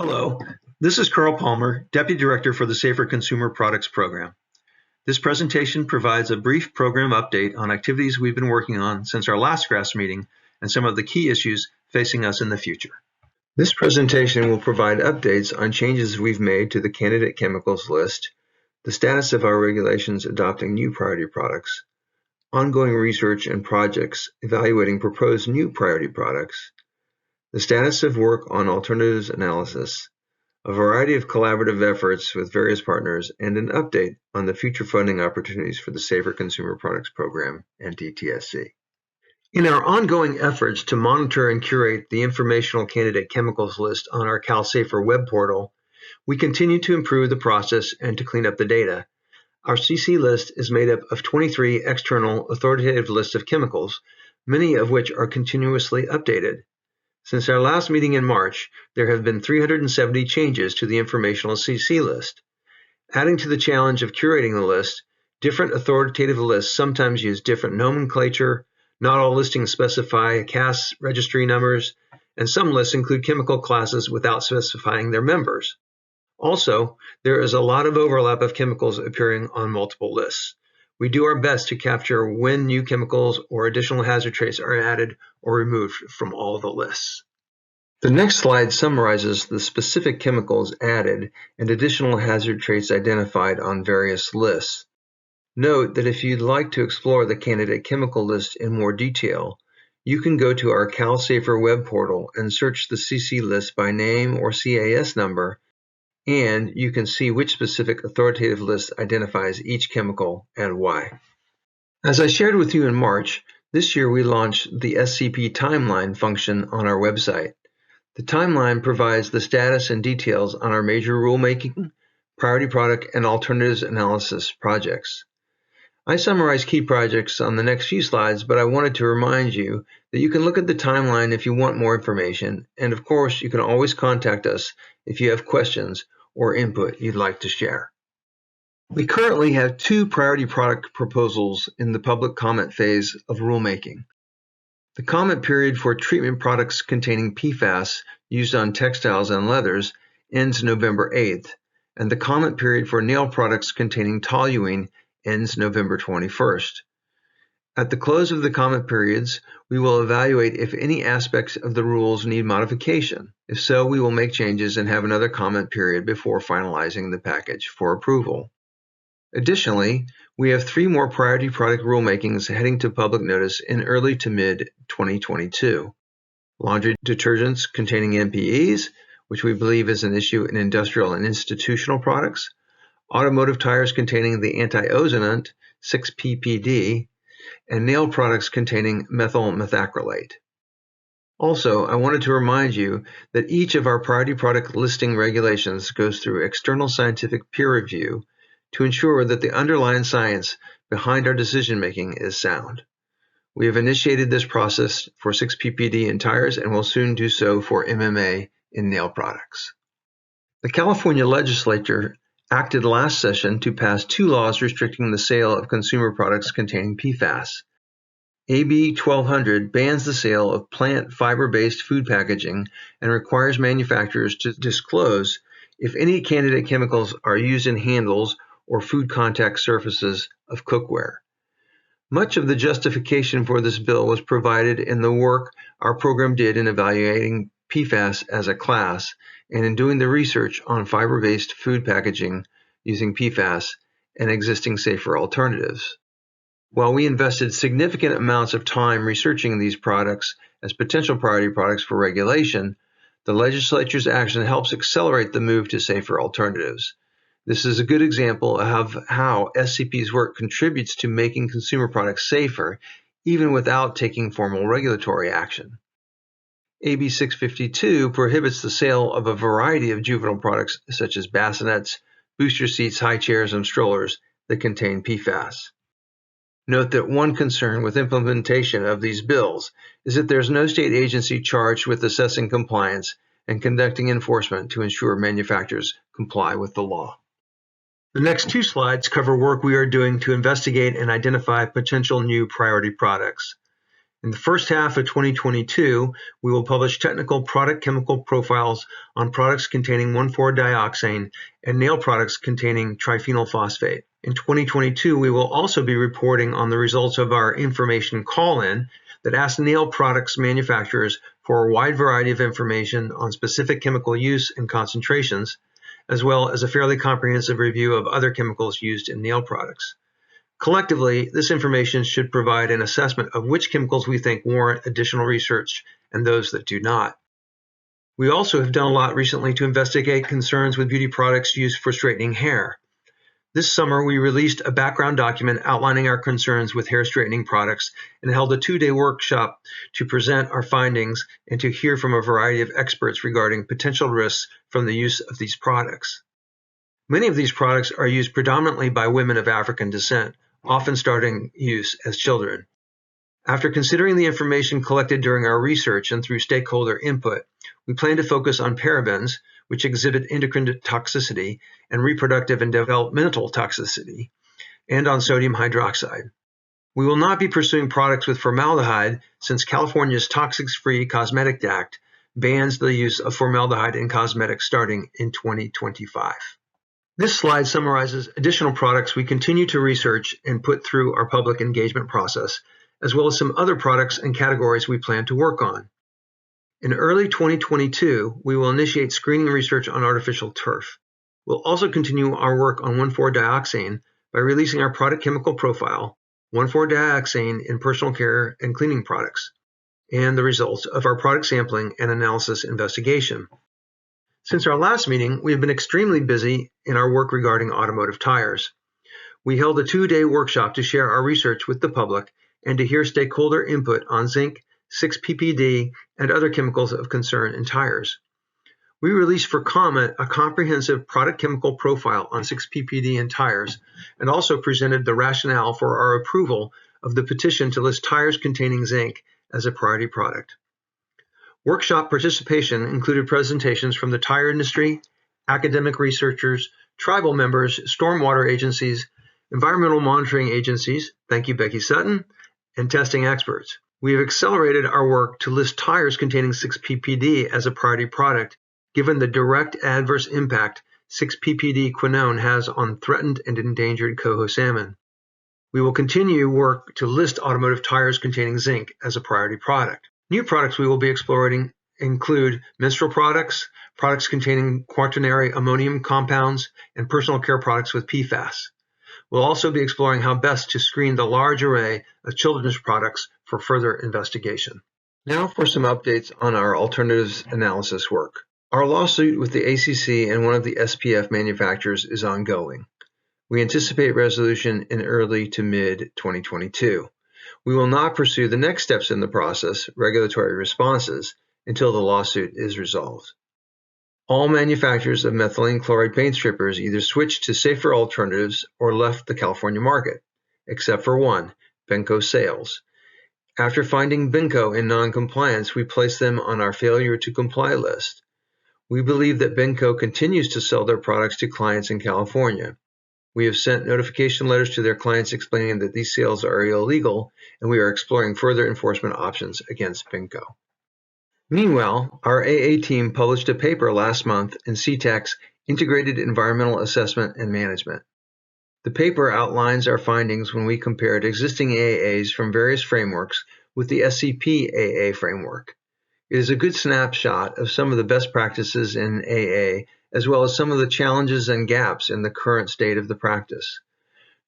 Hello, this is Carl Palmer, Deputy Director for the Safer Consumer Products Program. This presentation provides a brief program update on activities we've been working on since our last GRAS meeting and some of the key issues facing us in the future. This presentation will provide updates on changes we've made to the candidate chemicals list, the status of our regulations adopting new priority products, ongoing research and projects evaluating proposed new priority products, the status of work on alternatives analysis, a variety of collaborative efforts with various partners, and an update on the future funding opportunities for the Safer Consumer Products Program and DTSC. In our ongoing efforts to monitor and curate the informational candidate chemicals list on our CalSafer web portal, we continue to improve the process and to clean up the data. Our CC list is made up of 23 external authoritative lists of chemicals, many of which are continuously updated. Since our last meeting in March, there have been 370 changes to the informational CC list. Adding to the challenge of curating the list, different authoritative lists sometimes use different nomenclature, not all listings specify CAS registry numbers, and some lists include chemical classes without specifying their members. Also, there is a lot of overlap of chemicals appearing on multiple lists. We do our best to capture when new chemicals or additional hazard traits are added or removed from all the lists. The next slide summarizes the specific chemicals added and additional hazard traits identified on various lists. Note that if you'd like to explore the candidate chemical list in more detail, you can go to our CalSafer web portal and search the CC list by name or CAS number, and you can see which specific authoritative list identifies each chemical and why. As I shared with you in March, this year we launched the SCP timeline function on our website. The timeline provides the status and details on our major rulemaking, priority product, and alternatives analysis projects. I summarize key projects on the next few slides, but I wanted to remind you that you can look at the timeline if you want more information, and of course, you can always contact us if you have questions or input you'd like to share. We currently have 2 priority product proposals in the public comment phase of rulemaking. The comment period for treatment products containing PFAS used on textiles and leathers ends November 8th, and the comment period for nail products containing toluene ends November 21st. At the close of the comment periods, we will evaluate if any aspects of the rules need modification. If so, we will make changes and have another comment period before finalizing the package for approval. Additionally, we have 3 more priority product rulemakings heading to public notice in early to mid-2022. Laundry detergents containing MPEs, which we believe is an issue in industrial and institutional products, automotive tires containing the anti-ozonant 6-PPD, and nail products containing methyl methacrylate. Also, I wanted to remind you that each of our priority product listing regulations goes through external scientific peer review to ensure that the underlying science behind our decision-making is sound. We have initiated this process for 6-PPD in tires and will soon do so for MMA in nail products. The California legislature acted last session to pass 2 laws restricting the sale of consumer products containing PFAS. AB 1200 bans the sale of plant fiber-based food packaging and requires manufacturers to disclose if any candidate chemicals are used in handles or food contact surfaces of cookware. Much of the justification for this bill was provided in the work our program did in evaluating PFAS as a class and in doing the research on fiber-based food packaging using PFAS and existing safer alternatives. While we invested significant amounts of time researching these products as potential priority products for regulation, the legislature's action helps accelerate the move to safer alternatives. This is a good example of how SCP's work contributes to making consumer products safer, even without taking formal regulatory action. AB 652 prohibits the sale of a variety of juvenile products such as bassinets, booster seats, high chairs, and strollers that contain PFAS. Note that one concern with implementation of these bills is that there is no state agency charged with assessing compliance and conducting enforcement to ensure manufacturers comply with the law. The next 2 slides cover work we are doing to investigate and identify potential new priority products. In the first half of 2022, we will publish technical product chemical profiles on products containing 1,4-dioxane and nail products containing triphenyl phosphate. In 2022, we will also be reporting on the results of our information call-in that asks nail products manufacturers for a wide variety of information on specific chemical use and concentrations, as well as a fairly comprehensive review of other chemicals used in nail products. Collectively, this information should provide an assessment of which chemicals we think warrant additional research and those that do not. We also have done a lot recently to investigate concerns with beauty products used for straightening hair. This summer, we released a background document outlining our concerns with hair straightening products and held a 2-day workshop to present our findings and to hear from a variety of experts regarding potential risks from the use of these products. Many of these products are used predominantly by women of African descent, often starting use as children. After considering the information collected during our research and through stakeholder input, we plan to focus on parabens, which exhibit endocrine toxicity and reproductive and developmental toxicity, and on sodium hydroxide. We will not be pursuing products with formaldehyde since California's Toxics-Free Cosmetic Act bans the use of formaldehyde in cosmetics starting in 2025. This slide summarizes additional products we continue to research and put through our public engagement process, as well as some other products and categories we plan to work on. In early 2022, we will initiate screening research on artificial turf. We'll also continue our work on 1,4-dioxane by releasing our product chemical profile, 1,4-dioxane in personal care and cleaning products, and the results of our product sampling and analysis investigation. Since our last meeting, we have been extremely busy in our work regarding automotive tires. We held a 2-day workshop to share our research with the public and to hear stakeholder input on zinc, 6-PPD, and other chemicals of concern in tires. We released for comment a comprehensive product chemical profile on 6-PPD in tires and also presented the rationale for our approval of the petition to list tires containing zinc as a priority product. Workshop participation included presentations from the tire industry, academic researchers, tribal members, stormwater agencies, environmental monitoring agencies, thank you Becky Sutton, and testing experts. We have accelerated our work to list tires containing 6-PPD as a priority product, given the direct adverse impact 6-PPD quinone has on threatened and endangered coho salmon. We will continue work to list automotive tires containing zinc as a priority product. New products we will be exploring include menstrual products, products containing quaternary ammonium compounds, and personal care products with PFAS. We'll also be exploring how best to screen the large array of children's products for further investigation. Now for some updates on our alternatives analysis work. Our lawsuit with the ACC and one of the SPF manufacturers is ongoing. We anticipate resolution in early to mid-2022. We will not pursue the next steps in the process, regulatory responses, until the lawsuit is resolved. All manufacturers of methylene chloride paint strippers either switched to safer alternatives or left the California market, except for one, Benco Sales. After finding Benco in non-compliance, we placed them on our failure to comply list. We believe that Benco continues to sell their products to clients in California. We have sent notification letters to their clients explaining that these sales are illegal, and we are exploring further enforcement options against Benco. Meanwhile, our AA team published a paper last month in CTEC's Integrated Environmental Assessment and Management. The paper outlines our findings when we compared existing AAs from various frameworks with the SCP AA framework. It is a good snapshot of some of the best practices in AA, as well as some of the challenges and gaps in the current state of the practice.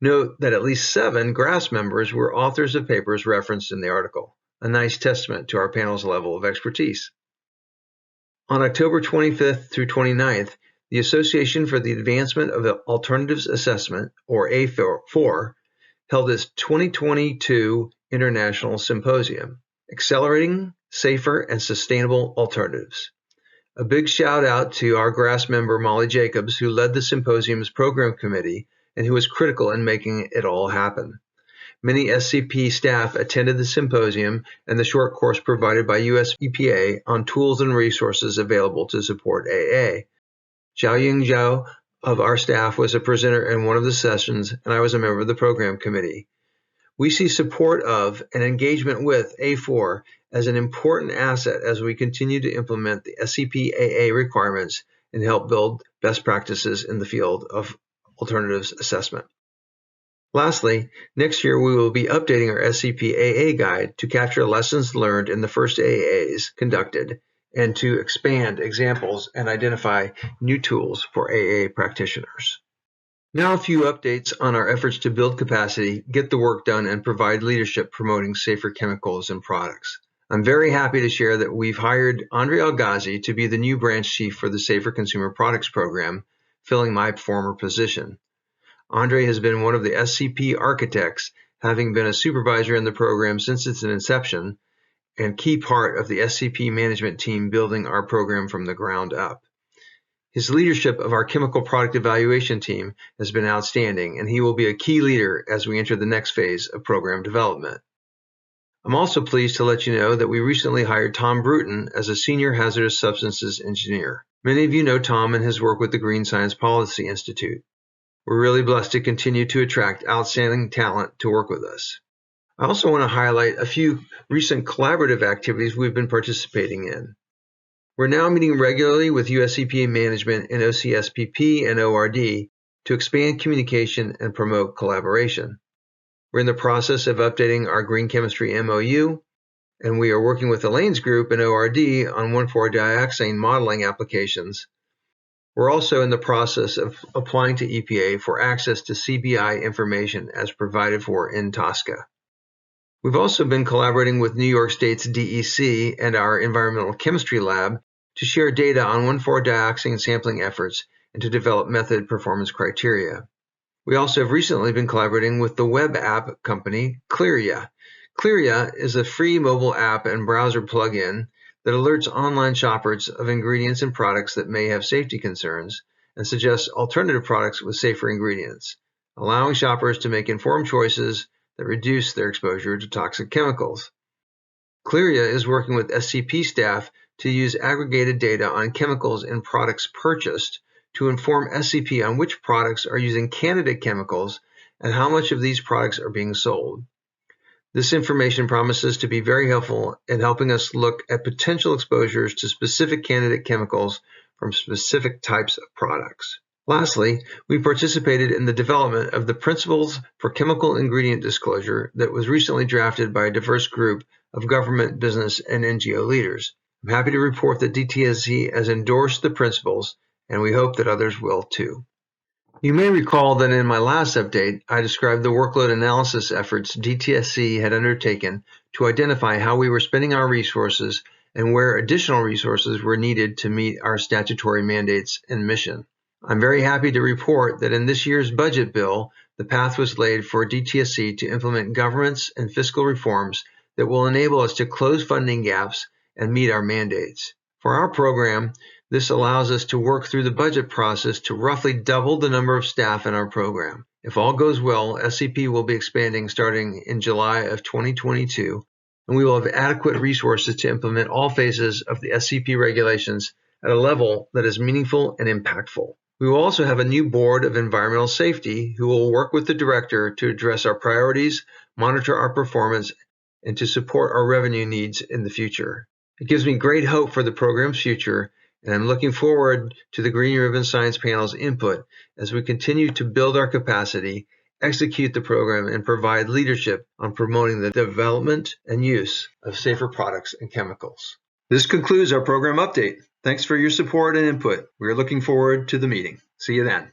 Note that at least 7 GRASS members were authors of papers referenced in the article, a nice testament to our panel's level of expertise. On October 25th through 29th, the Association for the Advancement of Alternatives Assessment, or A4, held its 2022 International Symposium, Accelerating Safer and Sustainable Alternatives. A big shout out to our GRASS member Molly Jacobs, who led the symposium's program committee and who was critical in making it all happen. Many SCP staff attended the symposium and the short course provided by US EPA on tools and resources available to support AA. Xiaoying Zhao of our staff was a presenter in one of the sessions, and I was a member of the program committee. We see support of and engagement with A4 as an important asset as we continue to implement the SCP-AA requirements and help build best practices in the field of alternatives assessment. Lastly, next year we will be updating our SCP-AA guide to capture lessons learned in the first AAs conducted and to expand examples and identify new tools for AA practitioners. Now a few updates on our efforts to build capacity, get the work done, and provide leadership promoting safer chemicals and products. I'm very happy to share that we've hired Andre Algazi to be the new branch chief for the Safer Consumer Products Program, filling my former position. Andre has been one of the SCP architects, having been a supervisor in the program since its inception, and key part of the SCP management team building our program from the ground up. His leadership of our chemical product evaluation team has been outstanding, and he will be a key leader as we enter the next phase of program development. I'm also pleased to let you know that we recently hired Tom Bruton as a senior hazardous substances engineer. Many of you know Tom and his work with the Green Science Policy Institute. We're really blessed to continue to attract outstanding talent to work with us. I also want to highlight a few recent collaborative activities we've been participating in. We're now meeting regularly with USCPA management and OCSPP and ORD to expand communication and promote collaboration. We're in the process of updating our green chemistry MOU, and we are working with Elaine's group and ORD on 1,4-dioxane modeling applications. We're also in the process of applying to EPA for access to CBI information as provided for in TSCA. We've also been collaborating with New York State's DEC and our environmental chemistry lab to share data on 1,4-dioxane sampling efforts and to develop method performance criteria. We also have recently been collaborating with the web app company Clearia. Clearia is a free mobile app and browser plugin that alerts online shoppers of ingredients and products that may have safety concerns and suggests alternative products with safer ingredients, allowing shoppers to make informed choices that reduce their exposure to toxic chemicals. Clearia is working with SCP staff to use aggregated data on chemicals in products purchased to inform SCP on which products are using candidate chemicals and how much of these products are being sold. This information promises to be very helpful in helping us look at potential exposures to specific candidate chemicals from specific types of products. Lastly, we participated in the development of the Principles for Chemical Ingredient Disclosure that was recently drafted by a diverse group of government, business, and NGO leaders. I'm happy to report that DTSC has endorsed the principles, and we hope that others will too. You may recall that in my last update, I described the workload analysis efforts DTSC had undertaken to identify how we were spending our resources and where additional resources were needed to meet our statutory mandates and mission. I'm very happy to report that in this year's budget bill, the path was laid for DTSC to implement governance and fiscal reforms that will enable us to close funding gaps and meet our mandates. For our program, this allows us to work through the budget process to roughly double the number of staff in our program. If all goes well, SCP will be expanding starting in July of 2022, and we will have adequate resources to implement all phases of the SCP regulations at a level that is meaningful and impactful. We will also have a new board of environmental safety who will work with the director to address our priorities, monitor our performance, and to support our revenue needs in the future. It gives me great hope for the program's future, and I'm looking forward to the Green Ribbon Science Panel's input as we continue to build our capacity, execute the program, and provide leadership on promoting the development and use of safer products and chemicals. This concludes our program update. Thanks for your support and input. We are looking forward to the meeting. See you then.